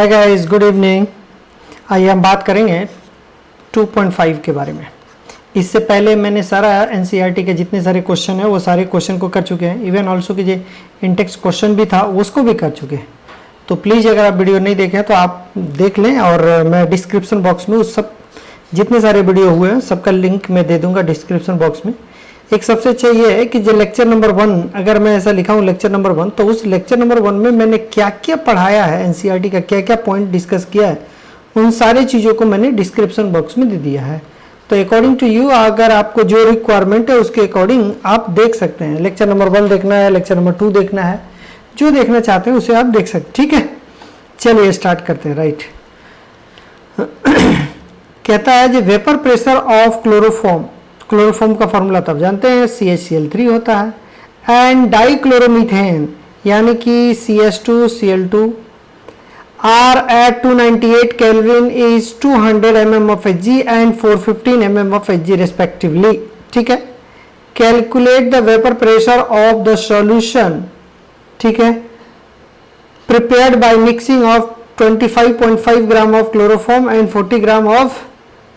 Hi guys, good evening. आइए हम बात करेंगे 2.5 के बारे में। इससे पहले मैंने सारा एनसीईआरटी के जितने सारे क्वेश्चन है वो सारे क्वेश्चन को कर चुके हैं। इवन ऑल्सो कि जो इंटेक्स्ट क्वेश्चन भी था उसको भी कर चुके हैं। तो प्लीज़ अगर आप वीडियो नहीं देखें तो आप देख लें, और मैं डिस्क्रिप्शन बॉक्स में उस सब जितने सारे वीडियो हुए हैं सबका लिंक मैं दे दूंगा डिस्क्रिप्शन बॉक्स में। एक सबसे अच्छा ये है कि जो लेक्चर नंबर 1, अगर मैं ऐसा लिखा हूँ लेक्चर नंबर 1, तो उस लेक्चर नंबर 1 में मैंने क्या क्या पढ़ाया है, एनसीईआरटी का क्या क्या पॉइंट डिस्कस किया है, उन सारी चीज़ों को मैंने डिस्क्रिप्शन बॉक्स में दे दिया है। तो अकॉर्डिंग टू यू, अगर आपको जो रिक्वायरमेंट है उसके अकॉर्डिंग आप देख सकते हैं। लेक्चर नंबर 1 देखना है, लेक्चर नंबर 2 देखना है, जो देखना चाहते हैं उसे आप देख सकते हैं। ठीक है, चलिए स्टार्ट करते हैं। राइट, कहता है जो vapour pressure of chloroform, chloroform का फॉर्मूला तब जानते हैं CH-Cl3 होता है, एंड डाइक्लोरोमीथेन यानी कि CH2Cl2 are at 298 kelvin is 200 mm of Hg and 415 mm of Hg respectively. ठीक है, calculate the vapour pressure of the solution. ठीक है, prepared by mixing of 25.5 gram of chloroform and 40 gram of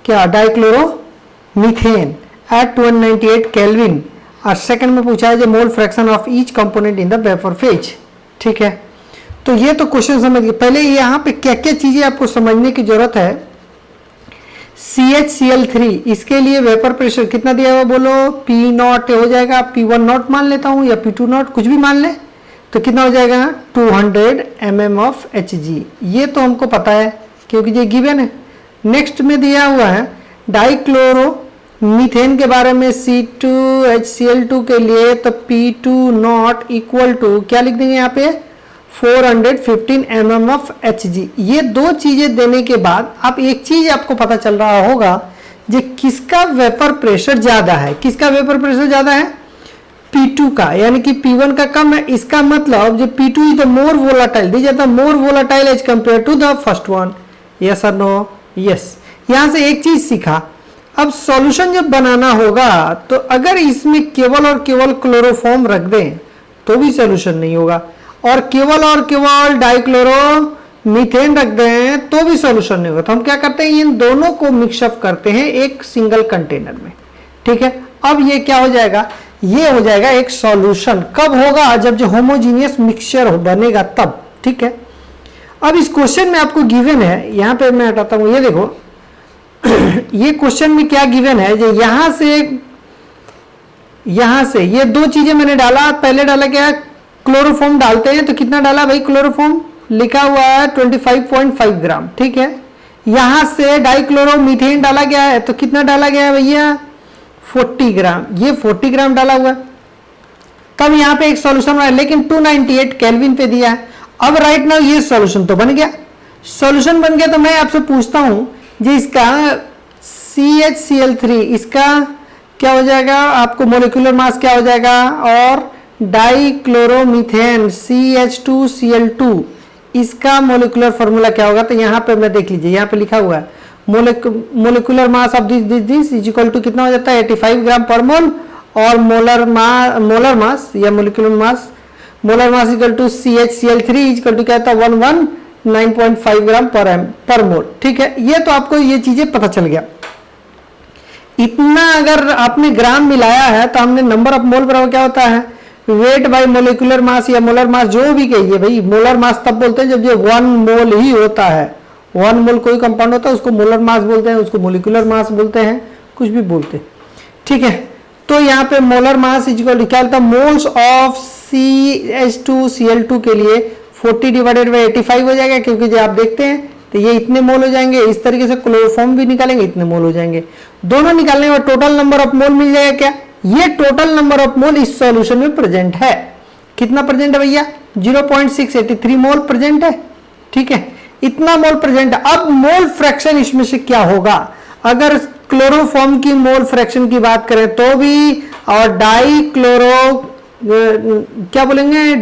क्या dichloromethane at 298 kelvin. और second में पूछा है जो mole fraction of each component in the vapour phase. ठीक है, तो ये तो क्वेश्चन समझिए। पहले यहाँ पे क्या क्या चीजें आपको समझने की जरूरत है। CH-Cl3, इसके लिए वेपर प्रेशर कितना दिया हुआ बोलो, P0 हो जाएगा, P10 मान लेता हूँ या P20 कुछ भी मान ले, तो कितना हो जाएगा 200 mm ऑफ Hg। ये तो हमको पता है क्योंकि ये गिवन है। नेक्स्ट में दिया हुआ है डाइक्लोरोमीथेन के बारे में, C2H-Cl2 के लिए तो P20 इक्वल टू क्या लिख देंगे यहाँ पे 415 mm ऑफ Hg। ये दो चीजें देने के बाद आप एक चीज आपको पता चल रहा होगा जो किसका वेपर प्रेशर ज्यादा है। किसका वेपर प्रेशर ज्यादा है, P2 का, यानी कि P1 का कम है। इसका मतलब जो P2 is the more volatile, दिया जाता more volatile as compare to the first one. Yes और नो? यस। यहां से एक चीज सीखा, अब सॉल्यूशन जब बनाना होगा तो अगर इसमें केवल और केवल क्लोरोफॉर्म रख दें तो भी सॉल्यूशन नहीं होगा, और केवल डाइक्लोरोमीथेन रख दें तो भी सॉल्यूशन नहीं होगा। तो हम क्या करते हैं, इन दोनों को मिक्सअप करते हैं एक सिंगल कंटेनर में। ठीक है, अब ये क्या हो जाएगा, ये हो जाएगा एक सॉल्यूशन। कब होगा, जब जो होमोजीनियस मिक्सचर बनेगा तब। ठीक है, अब इस क्वेश्चन में आपको गिवन है, यहां पे मैं हटाता हूं, ये देखो ये क्वेश्चन में क्या गिवन है, जो यहां से ये दो चीजें मैंने डाला। पहले डाला क्या, क्लोरोफॉर्म डालते हैं, तो कितना डाला भाई, क्लोरोफॉर्म लिखा हुआ है 25.5 ग्राम। ठीक है, यहां से डाइक्लोरोमीथेन डाला गया है, तो कितना डाला गया है भैया 40 ग्राम। ये 40 ग्राम डाला हुआ है। तब यहां पे एक सॉल्यूशन है, लेकिन 298 केल्विन पे दिया है। अब राइट नाउ ये सॉल्यूशन तो बन गया, सॉल्यूशन बन गया। तो मैं आपसे पूछता हूं जी, इसका CH-Cl3 इसका क्या हो जाएगा, आपको मोलिकुलर मास क्या हो जाएगा, और डाइक्लोरोमीथेन CH2Cl2 इसका मोलिकुलर फॉर्मूला क्या होगा। तो यहाँ पे मैं देख लीजिए, यहाँ पे लिखा हुआ है molecular mass of this is equal to कितना हो जाता है 85 ग्राम पर मोल, और मोलर मास या molecular mass equal to CH-Cl3 equal to क्या होता है 119.5 ग्राम पर मोल। ठीक है, ये तो आपको ये चीजें पता चल गया। इतना अगर आपने ग्राम मिलाया है तो हमने नंबर ऑफ मोल बराबर क्या होता है, वेट बाय मोलिकुलर मास या मोलर मास, जो भी कहिए भाई। मोलर मास तब बोलते हैं जब ये 1 मोल ही होता है। 1 मोल कोई कंपाउंड होता है उसको मोलर मास बोलते हैं, उसको मोलिकुलर मास बोलते हैं, कुछ भी बोलते हैं। ठीक है, तो यहाँ पे मोलर मास इक्वल क्या होता है, मोल्स ऑफ CH2Cl2 के लिए 40 डिवाइडेड बाई 85 हो जाएगा, क्योंकि जो आप देखते हैं तो ये इतने मोल हो जाएंगे। इस तरीके से क्लोरोफॉर्म भी निकालेंगे, इतने मोल हो जाएंगे। दोनों निकालने में टोटल नंबर ऑफ मोल मिल जाएगा। क्या ये टोटल नंबर ऑफ मोल इस सॉल्यूशन में प्रेजेंट है, कितना प्रेजेंट है भैया 0.683 मोल प्रेजेंट है। ठीक है, इतना मोल प्रेजेंट है। अब मोल फ्रैक्शन इसमें से क्या होगा, अगर क्लोरोफॉर्म की मोल फ्रैक्शन की बात करें तो भी, और क्या बोलेंगे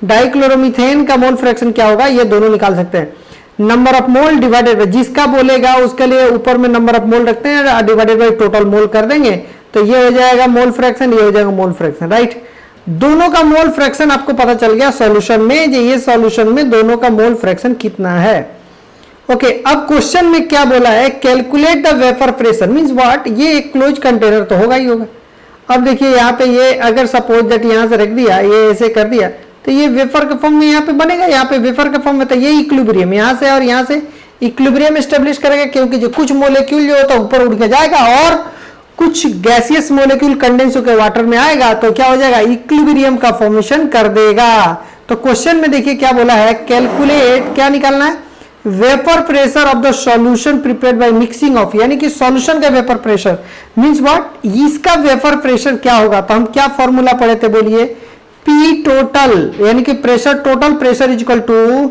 डाइक्लोरोमीथेन का मोल फ्रैक्शन क्या होगा, ये दोनों निकाल सकते हैं। Number of mole divided by, जिसका बोलेगा उसके लिए ऊपर में नंबर ऑफ मोल रखते हैं, डिवाइडेड बाय टोटल मोल कर देंगे, तो ये हो जाएगा मोल फ्रैक्शन, ये हो जाएगा मोल फ्रैक्शन। राइट, दोनों का मोल फ्रैक्शन आपको पता चल गया सॉल्यूशन में, ये सॉल्यूशन में दोनों का मोल फ्रैक्शन कितना है। ओके, अब क्वेश्चन में क्या बोला है, calculate the vapour pressure means what, ये एक क्लोज कंटेनर तो होगा ही होगा। अब देखिए यहाँ पे ये अगर सपोज दैट यहाँ से रख दिया, ये ऐसे कर दिया, तो ये वेपर के फॉर्म में यहाँ पे बनेगा, यहाँ पे वेपर के फॉर्म में, तो ये इक्विलिब्रियम यहाँ से और यहाँ से इक्विलिब्रियम एस्टेब्लिश करेगा, क्योंकि जो कुछ मोलेक्यूल जो होता है ऊपर उड़ के जाएगा और कुछ गैसियस मोलेक्यूल कंडेंस होकर वाटर में आएगा, तो क्या हो जाएगा, इक्विलिब्रियम का फॉर्मेशन कर देगा। तो क्वेश्चन में देखिए क्या बोला है, कैलकुलेट, क्या निकालना है, vapour pressure of the solution prepared by mixing of, यानी कि सॉल्यूशन का वेपर प्रेशर मींस व्हाट, इसका वेपर प्रेशर क्या होगा। तो हम क्या फॉर्मूला पढ़े थे बोलिए, पी टोटल, यानी कि pressure total pressure is equal to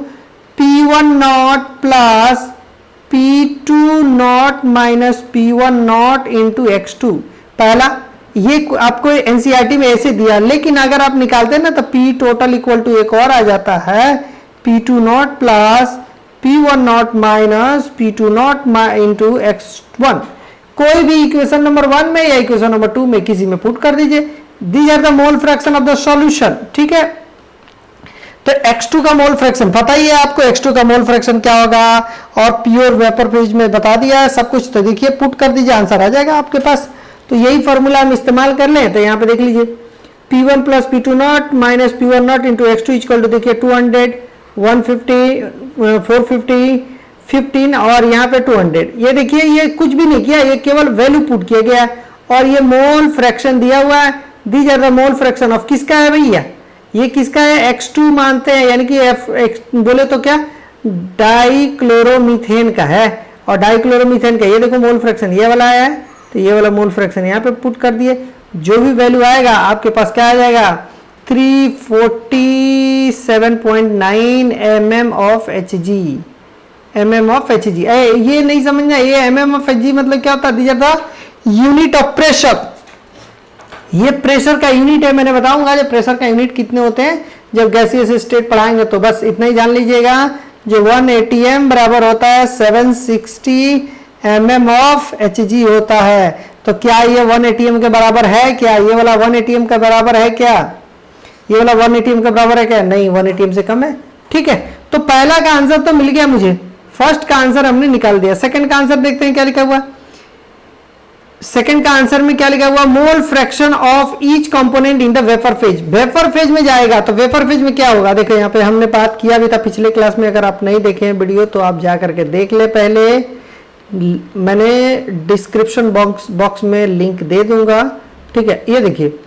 P1 not plus P2 not minus P1 not into x2। पहला ये आपको एनसीईआरटी में ऐसे दिया, लेकिन अगर आप निकालते हैं ना तो P टोटल इक्वल टू एक और आ जाता है P2 not plus P1 not minus P2 not into x1। कोई भी इक्वेशन नंबर 1 में या इक्वेशन नंबर 2 में किसी में पुट कर दीजिए। These are the mole fraction of the solution, ठीक है। तो x2 का मोल फ्रैक्शन पता ही है आपको, x2 का मोल फ्रैक्शन क्या होगा, और प्योर वेपर फेज में बता दिया है सब कुछ। तो देखिए पुट कर दीजिए, आंसर आ जाएगा आपके पास। तो यही फॉर्मूला हम इस्तेमाल कर लें, तो यहाँ पे देख लीजिए P1 plus P2 not minus P1 not into x2 equal to देखिए 200, 150, 450, 15 और यहाँ पे 200। ये देखिए ये कुछ भी नहीं किया, ये केवल वैल्यू पुट किया गया है और ये मोल फ्रैक्शन दिया हुआ है। These are the mole fraction of, किसका है भैया, ये किसका है, x2 मानते हैं, यानी कि बोले तो क्या, डाइक्लोरोमीथेन का है। और डाइक्लोरोमीथेन का ये देखो मोल फ्रैक्शन ये वाला है, तो ये वाला मोल फ्रैक्शन यहाँ पे पुट कर दिए। जो भी वैल्यू आएगा आपके पास क्या आ जाएगा, 347.9 mm of Hg, mm of Hg। ये नहीं समझना, ये mm ऑफ Hg मतलब क्या होता है, दीजिए द यूनिट ऑफ प्रेशर। ये प्रेशर का यूनिट है, मैंने बताऊंगा जब प्रेशर का यूनिट कितने होते हैं जब गैसियस स्टेट पढ़ाएंगे। तो बस इतना ही जान लीजिएगा, जो 1 atm बराबर होता है 760 mm ऑफ Hg होता है। तो क्या ये 1 atm के बराबर है क्या, ये वाला 1 atm का बराबर है क्या, ये वाला 1 atm का बराबर है क्या, नहीं 1 atm से कम है, ठीक है। तो पहला का आंसर तो मिल गया मुझे, फर्स्ट का आंसर हमने निकाल दिया। सेकंड का आंसर देखते हैं क्या लिखा हुआ। सेकंड का आंसर में क्या लिखा हुआ, मोल fraction of each component in the vapour phase. Vapour phase में जाएगा तो वेपर फेज में क्या होगा, देखो यहाँ पे हमने बात किया भी था पिछले क्लास में। अगर आप नहीं देखे हैं वीडियो तो आप जा करके देख ले, पहले मैंने डिस्क्रिप्शन बॉक्स में लिंक दे दूंगा, ठीक है। ये देखिए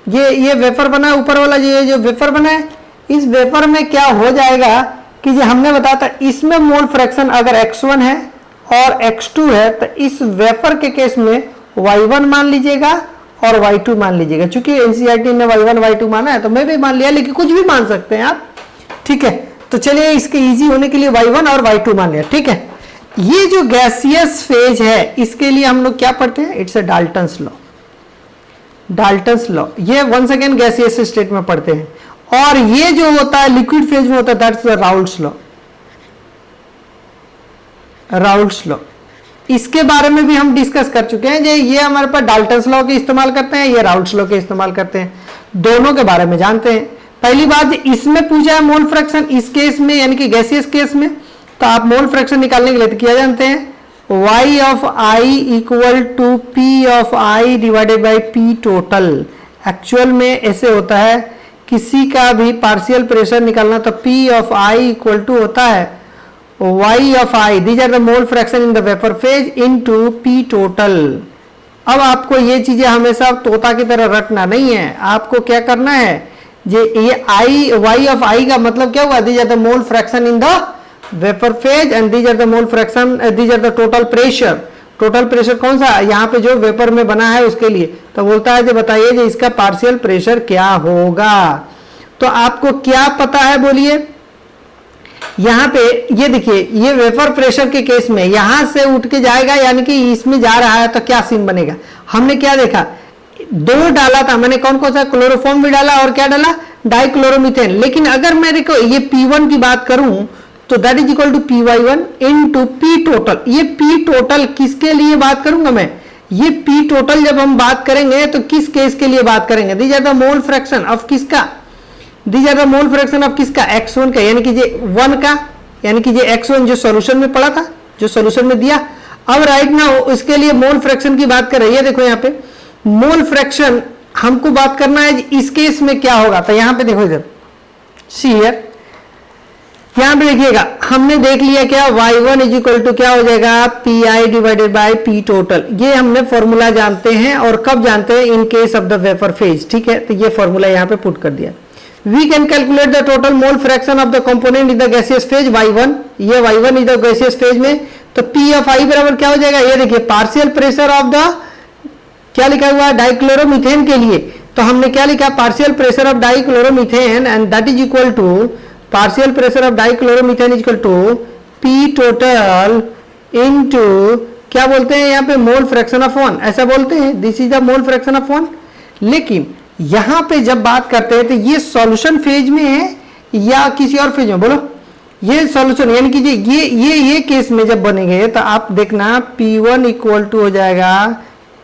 ये वेपर बना है, ऊपर वाला ये जो वेपर बना है, इस वेपर में क्या हो जाएगा कि जो हमने बताया था इसमें मोल फ्रैक्शन अगर x1 है और x2 है, तो इस वेपर के केस में y1 मान लीजिएगा और y2 मान लीजिएगा। चूंकि एनसीईआरटी ने y1 y2 माना है तो मैं भी मान लिया, लेकिन कुछ भी मान सकते हैं आप, ठीक है। तो चलिए इसके इजी होने के लिए y1 और y2 मान लिया, ठीक है। ये जो गैसियस फेज है इसके लिए हम लोग क्या पढ़ते हैं, it's a Dalton's law. Dalton's law ये वंस अगेन गैसियस स्टेट में पढ़ते हैं, और ये जो होता है लिक्विड फेज में होता है that's the Raoult's law. Raoult's law इसके बारे में भी हम डिस्कस कर चुके हैं। ये हमारे पास डाल्टन्स लॉ के इस्तेमाल करते हैं, ये राउल्ट्स लॉ के इस्तेमाल करते हैं, दोनों के बारे में जानते हैं। पहली बात, इसमें पूछा है मोल फ्रैक्शन, इस केस में यानी कि गैसियस केस में, तो आप मोल फ्रैक्शन निकालने के लिए तो क्या जानते हैं, y of i equal to p of i divided by p total. Actual में ऐसे होता है, किसी का भी पार्शियल प्रेशर निकालना तो p of i equal to होता है y of i, these are the mole fraction in the vapor phase into p total। अब आपको ये चीजें हमेशा तोता की तरह रटना नहीं है, आपको क्या करना है, ये y of i का मतलब क्या हुआ, these are the mole fraction in the vapor phase and these are the mole fraction, these are the total pressure। Total pressure कौन सा, यहाँ पे जो वेपर में बना है उसके लिए। तो बोलता है, बताइए जी इसका पार्शियल प्रेशर क्या होगा। तो आपको क्या पता है बोलिए, यहाँ पे ये देखिए, ये वेपर प्रेशर के केस में यहां से उठ के जाएगा, यानी कि इसमें जा रहा है, तो क्या सीन बनेगा। हमने क्या देखा, दो डाला था मैंने, कौन कौन सा, क्लोरोफॉर्म भी डाला और क्या डाला, डाइक्लोरोमीथेन। लेकिन अगर मेरे को ये P1 की बात करूं तो that is equal to PY1 into P total. ये P टोटल किसके लिए बात करूंगा मैं, ये पी टोटल जब हम बात करेंगे तो किस केस के लिए बात करेंगे, these are the mole fraction of किसका, these are the mole fraction of किसका, x1 का, यानी कि ये 1 का, यानी कि ये x1 जो सॉल्यूशन में पड़ा था, जो सॉल्यूशन में दिया। अब राइट नाउ इसके लिए मोल फ्रैक्शन की बात कर रही है। देखो यहाँ पे मोल फ्रैक्शन हमको बात करना है इस केस में क्या होगा। तो यहाँ पे देखो इधर सी हियर, यहाँ पे देखिएगा हमने देख लिया क्या, y1 इज इक्वल टू क्या हो जाएगा, pi divided by p total. ये हमने फॉर्मूला जानते हैं, और कब जानते हैं, in case of the vapour phase. ठीक है, तो ये फॉर्मूला यहाँ पे पुट कर दिया। We can calculate the total mole fraction of the component in the gaseous phase y1, ये y1 is the gaseous phase में। तो p ऑफ i बराबर क्या हो जाएगा, ये देखिए पार्शियल प्रेशर ऑफ द, क्या लिखा हुआ है, डाइक्लोरोमीथेन के लिए। तो हमने क्या लिखा, partial pressure of dichloromethane, and that is equal to partial pressure of dichloromethane is equal to P total into क्या बोलते हैं यहाँ पे, मोल फ्रैक्शन ऑफ 1, ऐसा बोलते हैं, this is the mole fraction of 1। लेकिन यहां पे जब बात करते हैं तो ये सॉल्यूशन फेज में है या किसी और फेज में, बोलो। ये सॉल्यूशन यानी कि ये केस में जब बनेंगे तो आप देखना P1 इक्वल टू हो जाएगा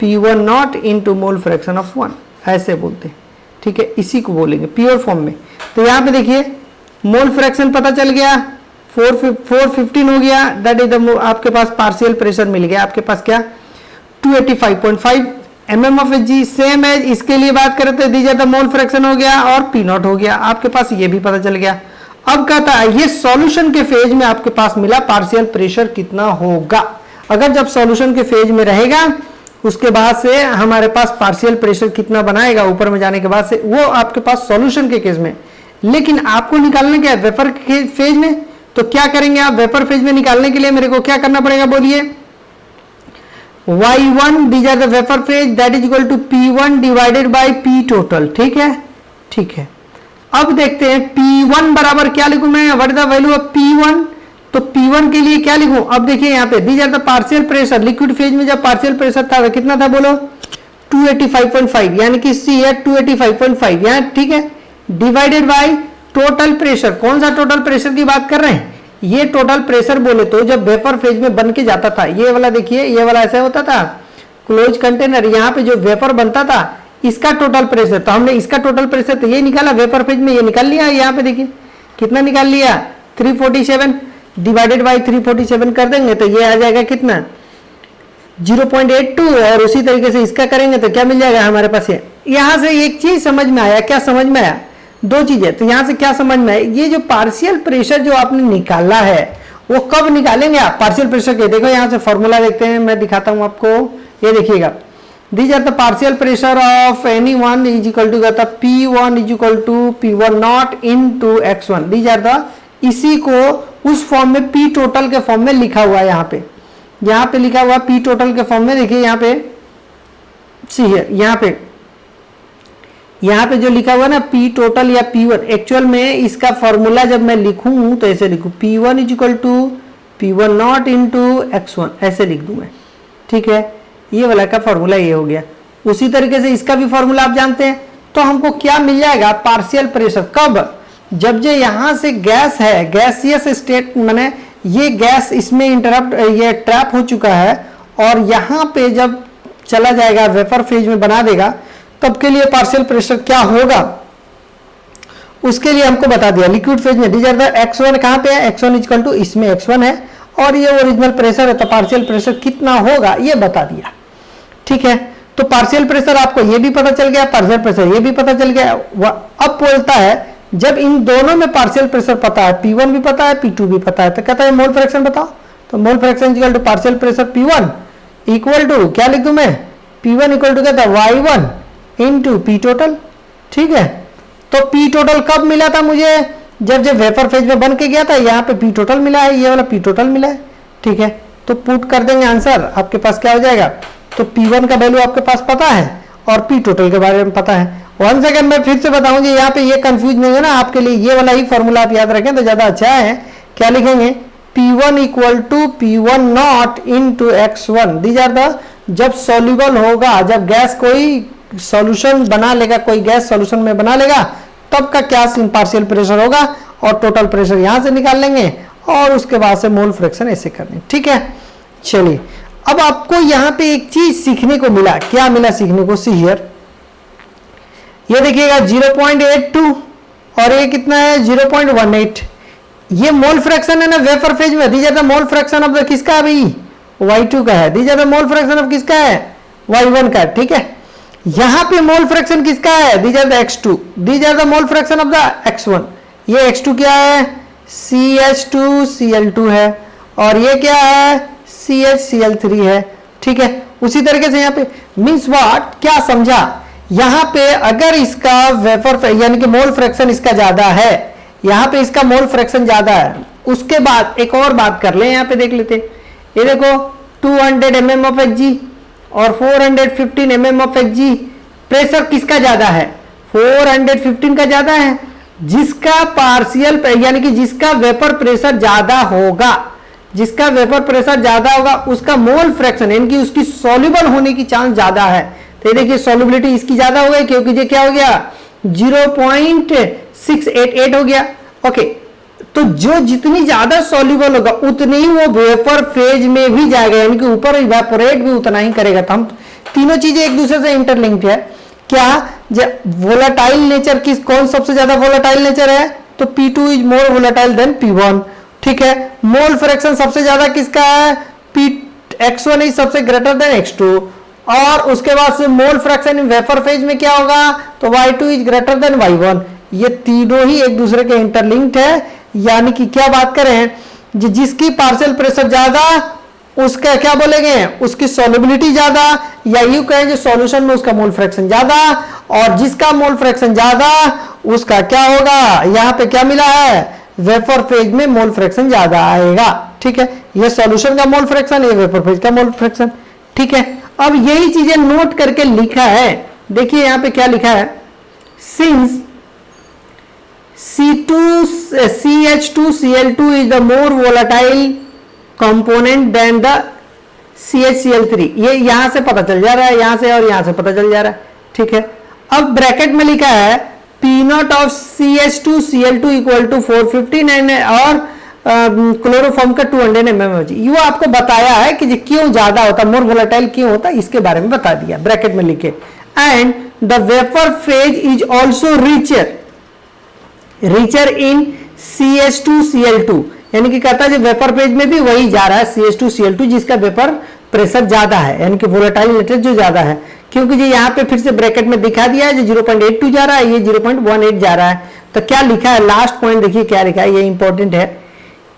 P1 not into mole fraction of 1, ऐसे बोलते हैं। ठीक है, इसी को बोलेंगे प्योर फॉर्म में। तो यहाँ पे देखिए मोल फ्रैक्शन पता चल गया, 415 हो गया, दैट इज द आपके पास पार्शियल प्रेशर मिल गया, आपके पास क्या 285.5 mm of Hg। Same as इसके लिए बात करें तो दीजिए तो मोल फ्रैक्शन हो गया और P नॉट हो गया, आपके पास ये भी पता चल गया। अब कहता है ये सॉल्यूशन के फेज में आपके पास मिला पार्शियल प्रेशर कितना होगा। अगर जब सॉल्यूशन के फेज में रहेगा उसके बाद से हमारे पास पार्शियल प्रेशर कितना बनाएगा ऊपर में जाने के बाद से, वो आपके पास सॉल्यूशन के केस में। लेकिन आपको निकालना क्या है, वेपर के फेज में। तो क्या करेंगे आप, वेपर फेज में निकालने के लिए मेरे को क्या करना पड़ेगा, बोलिए। y1 these are the vapor phase that is equal to p1 divided by p total। ठीक है, ठीक है। अब देखते हैं p1 बराबर क्या लिखूं मैं, what is the value of p1। तो p1 के लिए क्या लिखूं, अब देखिए यहाँ पे these are the partial pressure, liquid phase में जब पार्शियल प्रेशर था कितना था, बोलो 285.5, यानी कि सी है 285.5 यहाँ, ठीक है, डिवाइडेड बाय टोटल प्रेशर। कौन सा टोटल प्रेशर की बात कर रहे हैं, ये टोटल प्रेशर बोले तो जब वेपर फेज में बन के जाता था, ये वाला देखिए, ये वाला ऐसा होता था क्लोज कंटेनर, यहाँ पे जो वेपर बनता था इसका टोटल प्रेशर। तो हमने इसका टोटल प्रेशर तो ये निकाला वेपर फेज में, ये निकाल लिया। यहाँ पे देखिए कितना निकाल लिया, 347 डिवाइडेड बाई 347 कर देंगे तो ये आ जाएगा कितना 0.82। और उसी तरीके से इसका करेंगे तो क्या मिल जाएगा हमारे पास। यहाँ से एक चीज समझ में आया, क्या समझ में आया, दो चीजें। तो यहां से क्या समझ में आई, ये जो पार्शियल प्रेशर जो आपने निकाला है वो कब निकालेंगे आप, पार्शियल प्रेशर के। देखो यहां से फॉर्मूला देखते हैं, मैं दिखाता हूं आपको, ये देखिएगा। These are the partial pressure of any one is equal to P1 is equal to P1 not into x1। These are the, इसी को उस फॉर्म में P टोटल के फॉर्म में लिखा हुआ है। यहाँ पे लिखा हुआ P टोटल के फॉर्म में, देखिए यहाँ पे सी है, यहाँ पे जो लिखा हुआ ना P टोटल या P1, एक्चुअल में इसका फॉर्मूला जब मैं लिखूं तो ऐसे लिखूं P1 is equal to P1 not into x1, ऐसे लिख दूं मैं। ठीक है, ये वाला का फॉर्मूला ये हो गया। उसी तरीके से इसका भी फॉर्मूला आप जानते हैं। तो हमको क्या मिल जाएगा, पार्शियल प्रेशर कब, जब जो यहां से गैस है, गैसियस स्टेट माने ये गैस इसमें इंटरप्ट, ये ट्रैप हो चुका है और यहां पे जब चला जाएगा वेपर फेज में बना देगा, तब के लिए पार्शियल प्रेशर क्या होगा उसके लिए हमको बता दिया। लिक्विड फेज में डीज आर द x1 कहां पे है, x1 इक्वल टू, इसमें x1 है और ये ओरिजिनल प्रेशर है, तो पार्शियल प्रेशर कितना होगा ये बता दिया। ठीक है, तो पार्शियल प्रेशर आपको ये भी पता चल गया, पार्शियल प्रेशर ये भी पता चल गया। अब बोलता है जब इन दोनों में पार्शियल प्रेशर पता है, P1 भी पता है P2 भी पता है, तो कहता है मोल फ्रैक्शन बताओ। तो mole fraction equal to partial pressure P1 equal to क्या लिख दूं मैं, P1 इक्वल टू कहता है y1 इनटू P टोटल। ठीक है, तो P टोटल कब मिला था मुझे, जब वेपर फेज में बन के गया था, यहाँ पे P टोटल मिला है, ये वाला P टोटल मिला है। ठीक है, तो पुट कर देंगे आंसर, आपके पास क्या हो जाएगा। तो P1 का वैल्यू आपके पास पता है और P टोटल के बारे में पता है। 1 सेकंड में फिर से बताऊंगी, यहाँ पे ये कंफ्यूज नहीं है ना आपके लिए, ये वाला ही फॉर्मूला आप याद रखें तो ज्यादा अच्छा है। क्या लिखेंगे, P1 equal to P1 not into x1। These are the, जब सॉल्युबल होगा, जब गैस कोई सॉल्यूशन बना लेगा, कोई गैस सॉल्यूशन में बना लेगा, तब का क्या पार्शियल प्रेशर होगा और टोटल प्रेशर यहां से निकाल लेंगे और उसके बाद से मोल फ्रैक्शन ऐसे करने। ठीक है, चलिए अब आपको यहां पे एक चीज सीखने को मिला, क्या मिला सीखने को, सी हियर, ये देखिएगा 0.82 और ये कितना है 0.18, ये मोल फ्रैक्शन है ना वेपर फेज में, these are the mole fraction of the किसका भाई, Y2 का है, these are the mole fraction of किसका है, Y1 का, ठीक है। यहां पे मोल फ्रैक्शन किसका है, these are the X2, these are the mole fraction of the X1, ये X2 क्या है, CH2Cl2 है, और ये क्या है, CHCl3 है, ठीक है। उसी तरीके से यहाँ पे मीन्स व्हाट, क्या समझा, यहां पे अगर इसका वेपर यानी कि मोल फ्रैक्शन इसका ज्यादा है, यहां पे इसका मोल फ्रैक्शन ज्यादा है, उसके बाद एक और बात कर ले, यहां पे देख लेते, ये देखो 200 mm ऑफ Hg और 415 mm ऑफ Hg, प्रेशर किसका ज्यादा है, 415 का ज्यादा है, जिसका पार्शियल यानी कि जिसका वेपर प्रेशर ज्यादा होगा, जिसका वेपर प्रेशर ज्यादा होगा उसका मोल फ्रैक्शन यानी कि उसकी सॉल्युबल होने की चांस ज्यादा है। तो ये देखिए सॉल्युबिलिटी इसकी ज्यादा हो गई क्योंकि ये क्या हो गया 0.688 हो गया। ओके, तो जो जितनी ज्यादा सॉल्युबल होगा उतनी ही वो वेपर फेज में भी जाएगा, यानी कि ऊपर इवेपोरेट भी उतना ही करेगा। तो हम तीनों चीजें एक दूसरे से इंटरलिंक्ड है। क्या वोलेटाइल नेचर किस कौन सबसे ज्यादा वोलेटाइल नेचर है, तो P2 is more volatile then P1, ठीक है। मोल फ्रैक्शन सबसे ज्यादा किसका है, X1 इज सबसे ग्रेटर देन X2, और उसके बाद से mole fraction in vapour phase में क्या होगा, तो Y2 is greater than Y1। ये तीनों ही एक दूसरे के इंटरलिंक्ड है, यानी कि क्या बात करें, जिसकी पार्शियल प्रेशर ज्यादा उसका क्या बोलेंगे, उसकी सॉल्युबिलिटी ज्यादा, या यूं कहें जो सॉल्यूशन में उसका मोल फ्रैक्शन ज्यादा, और जिसका मोल फ्रैक्शन ज्यादा उसका क्या होगा, यहां पे क्या मिला है, वेपर फेज में मोल फ्रैक्शन ज्यादा आएगा, ठीक है। ये सॉल्यूशन का मोल फ्रैक्शन, ये वेपर फेज का मोल फ्रैक्शन, ठीक है। अब यही चीजें नोट करके लिखा है, देखिए यहां पे क्या लिखा है, since CH2Cl2 is the more volatile component than the CHCl3, ये यहां से पता चल जा रहा है, यहां से और यहां से पता चल जा रहा है, ठीक है। अब ब्रैकेट में लिखा है P0 of CH2Cl2 equal to 415 और क्लोरोफॉर्म का 200 mm। ये आपको बताया है कि ये क्यों ज्यादा होता, मोर वोलेटाइल क्यों होता, इसके बारे में बता दिया ब्रैकेट में लिखे। And the vapour phase is also richer in CH2Cl2, यानी कि कहता है वेपर फेज में भी वही जा रहा है CH2Cl2 जिसका वेपर प्रेशर ज्यादा है, यानी कि वोलेटाइल नेचर जो ज्यादा है, क्योंकि ये यहाँ पे फिर से ब्रैकेट में दिखा दिया है, जो 0.82 जा रहा है, ये 0.18 जा रहा है। तो क्या लिखा है, लास्ट पॉइंट देखिए क्या लिखा है, ये इंपॉर्टेंट है।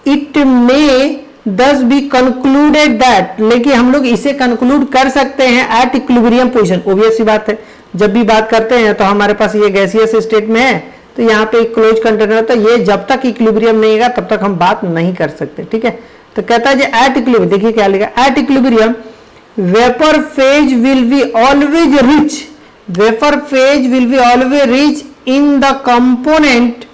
इट मे दस बी कंक्लूडेड दैट, लेकिन हम लोग इसे कंक्लूड कर सकते हैं एट इक्विलिब्रियम पोजीशन। ऑब्वियस सी बात है, जब भी बात करते हैं तो हमारे पास ये गैसियस स्टेट में है, तो यहाँ पे एक क्लोज कंटेनर होता है, ये जब तक इक्विलिब्रियम नहीं होगा तब तक हम बात नहीं कर सकते, ठीक है। तो कहता है एट इक्विलिब्रियम, देखिए क्या लिखा, at equilibrium vapour phase will be always rich, vapour phase will be always rich in the component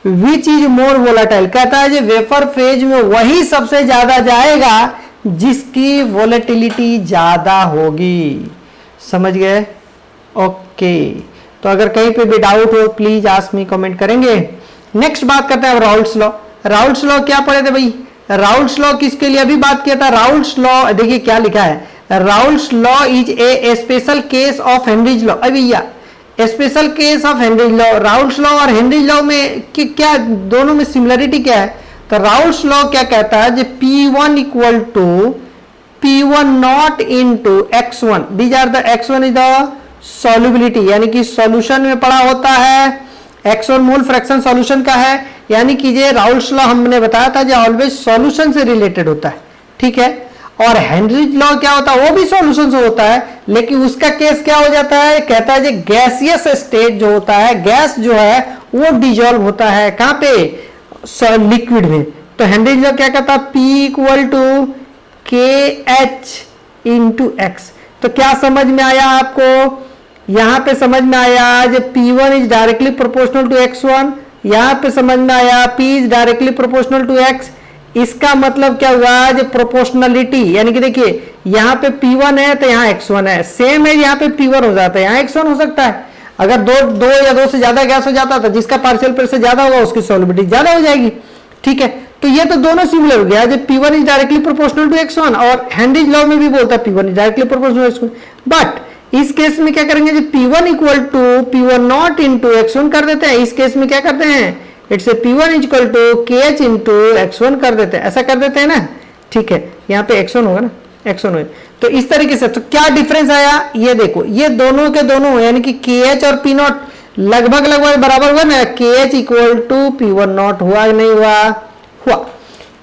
which is more volatile. कहता है वेपर फेज में वही सबसे ज्यादा जाएगा जिसकी वोलेटिलिटी ज्यादा होगी, समझ गए, ओके। तो अगर कहीं पे भी डाउट हो प्लीज आस्क मी, कमेंट करेंगे। नेक्स्ट बात करते हैं राउल्ट्स लॉ। राउल्ट्स लॉ क्या पढ़े थे भाई, राउल्ट्स लॉ किसके लिए अभी बात किया था, राउल्ट्स लॉ देखिए क्या लिखा है, Raoult's law is a special case of Henry's law. अभी भैया special case of Henry's law, Raoult's law और हेनरीज लॉ में क्या दोनों में सिमिलरिटी क्या है, तो राउल्ट्स लॉ क्या कहता है, जो P1 equal to P1 not into X1, these are the X1 is the solubility, यानी कि सॉल्यूशन में पड़ा होता है, X1 मोल फ्रैक्शन सॉल्यूशन का है, यानी कि ये राउल्ट्स लॉ हमने बताया था जो ऑलवेज सॉल्यूशन से रिलेटेड होता है, ठीक है। और हेनरीज लॉ क्या होता है, वो भी सॉल्यूशन से होता है, लेकिन उसका केस क्या हो जाता है, कहता है गैसियस स्टेट जो होता है, गैस जो है वो डिजोल्व होता है कहां पे, लिक्विड में। तो हेनरीज लॉ क्या कहता है, P equal to KH into X। तो क्या समझ में आया आपको, यहां पे समझ में आया जो P1 is directly proportional to X1, यहां पे समझ में आया P is directly proportional to X। इसका मतलब क्या हुआ, जो प्रोपोर्शनलिटी, यानी कि देखिए यहाँ पे P1 है तो यहाँ X1 है, सेम है यहाँ पे P1 हो जाता है, यहाँ X1 हो सकता है। अगर दो या दो से ज्यादा गैस हो जाता है तो जिसका पार्शियल प्रेशर ज्यादा होगा उसकी सॉल्युबिलिटी ज्यादा हो जाएगी, ठीक है। तो ये तो दोनों सिमिलर हो गया, जब P1 is directly proportional to x1, और हेनरीज लॉ में भी बोलता है P1 is directly proportional to x1, but इस केस में क्या करेंगे, जब P1 equal to P1 not into x1 कर देते हैं, इस केस में क्या करते हैं, it's a P1 equal to KH into x1 कर देते हैं, ऐसा कर देते हैं ना, ठीक है, यहाँ पे x1 होगा ना, x1 हो, तो इस तरीके से। तो क्या डिफरेंस आया, ये देखो, ये दोनों के दोनों यानी कि KH और P नॉट लगभग बराबर हुआ ना, KH equal to P1 not हुआ नहीं हुआ, हुआ।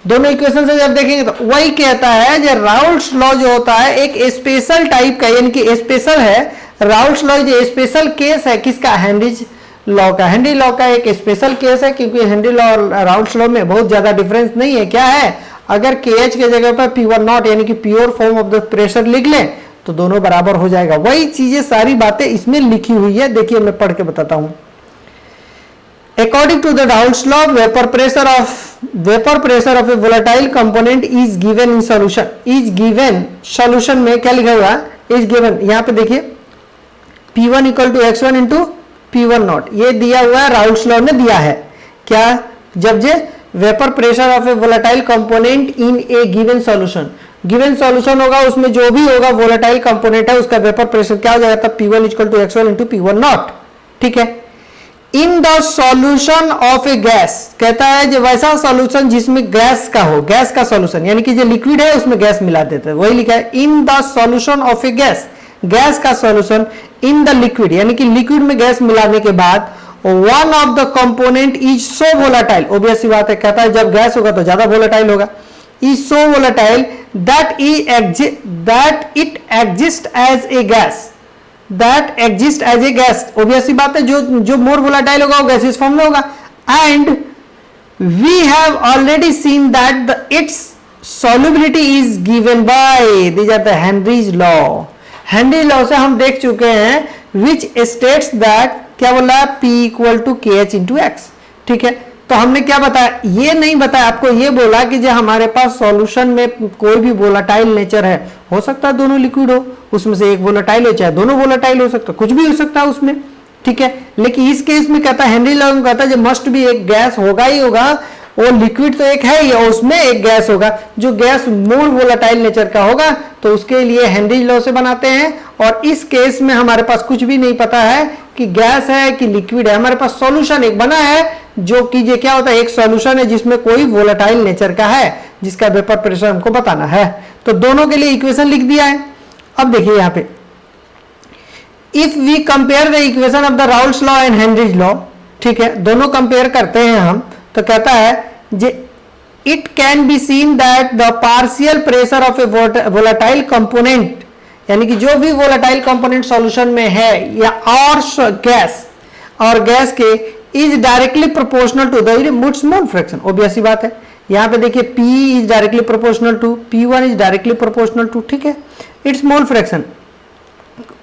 दोनों इक्वेशन से जब देखेंगे तो वही कहता है, जो राउल्ट्स लॉ जो होता है एक स्पेशल टाइप का, यानी कि स्पेशल है, राउल्ट्स लॉ जो स्पेशल केस है किसका, हेनरीज लॉ का। हेनरी लॉ का एक स्पेशल केस है, क्योंकि हेनरी लॉ और राउल्ट्स लॉ में बहुत ज्यादा डिफरेंस नहीं है। क्या है, अगर KH के जगह पर P1 नॉट यानी कि pure form of the pressure लिख लें तो दोनों बराबर हो जाएगा। वही चीजें सारी बातें इसमें लिखी हुई है, देखिए मैं पढ़ के बताता हूं। According to the Raoult's law, vapor pressure of a volatile component is given in solution. Is given solution में क्या लिखा हुआ है, is given, यहाँ पे देखिए P1 equal to x1 into P1 not, ये दिया हुआ है, राउल्ट्स लॉ ने दिया है। क्या, जब जे vapour pressure of a volatile component in a given solution, given solution होगा, उसमें जो भी होगा वोलेटाइल कंपोनेंट है उसका वेपर प्रेशर क्या हो जाएगा, तब P1 equal to x1 into P1 not, ठीक है। In the solution of a gas, कहता है जो वैसा सॉल्यूशन जिसमें गैस का हो, गैस का सॉल्यूशन यानी कि जो लिक्विड है उसमें गैस मिला देते हैं, वही लिखा है in the solution of a gas, gas का सॉल्यूशन इन द लिक्विड यानी कि लिक्विड में गैस मिलाने के बाद one of the component is so volatile, obvious सी बात है, कहता है जब गैस होगा तो ज्यादा वोलेटाइल होगा, is so volatile that it exist as a gas, that exist as a gas, obvious सी बात है, जो मोर वोलेटाइल होगा वो गैसियस फॉर्म में होगा। And we have already seen that it's solubility is given by this are the Henry's law. Henry law से हम देख चुके हैं विच स्टेट्स दैट, क्या बोला है, P equal to KH into x, ठीक है। तो हमने क्या बताया, ये नहीं बताया आपको, ये बोला कि जो हमारे पास सॉल्यूशन में कोई भी वोलेटाइल नेचर है, हो सकता है दोनों लिक्विड हो, उसमें से एक वोलेटाइल हो चाहे दोनों वोलेटाइल हो सकता है, कुछ भी हो सकता है उसमें, ठीक है। लेकिन इस केस में कहता है, हेनरी लॉ में कहता है जो मस्ट भी एक गैस होगा ही होगा, वो लिक्विड तो एक है ही, उसमें एक गैस होगा, जो गैस मोर वोलेटाइल नेचर का होगा, तो उसके लिए हेनरी लॉ से बनाते हैं। और इस केस में हमारे पास कुछ भी नहीं पता है कि गैस है कि लिक्विड है, हमारे पास सॉल्यूशन एक बना है, जो कि ये क्या होता है, एक सॉल्यूशन है जिसमें कोई वोलेटाइल नेचर का है, जिसका वेपर प्रेशर हमको बताना है। तो दोनों के लिए इक्वेशन लिख दिया है। अब देखिए यहाँ पे, if we compare the equation of the Raoult's law and Henry's law, ठीक है, दोनों कंपेयर करते हैं हम, तो कहता है जे it can be seen that the partial pressure of a volatile component, यानी कि जो भी वोलेटाइल कंपोनेंट सॉल्यूशन में है या और गैस के is directly proportional to the mole fraction, obvious सी बात है। यहाँ पे देखिए P is directly proportional to, P1 is directly proportional to, ठीक है, इट्स मोल फ्रैक्शन।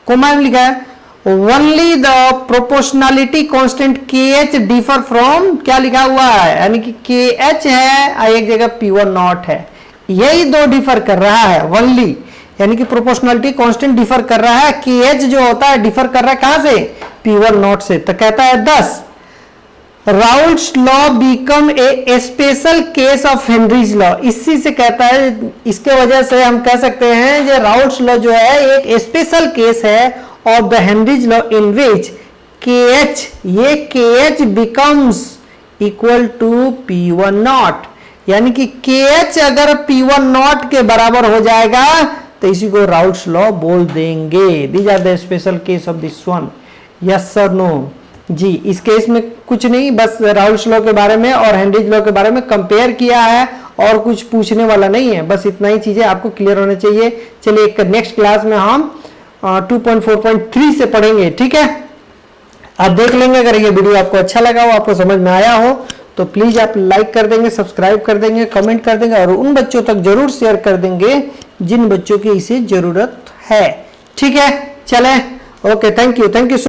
कोमा में लिखा है only the proportionality constant KH differ from, क्या लिखा हुआ है, यानी कि KH है एक जगह P1 नॉट है, यही दो डिफर कर रहा है ओनली, यानी कि प्रोपोर्शनलिटी कांस्टेंट डिफर कर रहा है, KH जो होता है डिफर कर रहा है कहां से, P1 नॉट से। तो कहता है 10 Raoult's law become a special case of Henry's law, इसी से कहता है, इसके वजह से हम कह सकते हैं जो राउल्ट्स लॉ जो है एक स्पेशल केस है of the Henry's law in which KH, ये KH becomes equal to P1 not, यानी कि KH अगर P1 नॉट के बराबर हो जाएगा तो इसी को राउल्ट्स लॉ बोल देंगे। These are the special case of this one, yes sir no जी। इस केस में कुछ नहीं, बस राउल्ट्स लॉ के बारे में और हेनरीज लॉ के बारे में कंपेयर किया है, और कुछ पूछने वाला नहीं है, बस इतना ही चीजें आपको क्लियर होने चाहिए। चलिए नेक्स्ट क्लास में हम 2.4.3 से पढ़ेंगे, ठीक है। आप देख लेंगे, अगर ये वीडियो आपको अच्छा लगा हो, आपको समझ में आया हो, तो प्लीज आप लाइक कर देंगे, सब्सक्राइब कर देंगे, कमेंट कर देंगे, और उन बच्चों तक जरूर शेयर कर देंगे जिन बच्चों की इसे जरूरत है, ठीक है। चले, ओके, थैंक यू।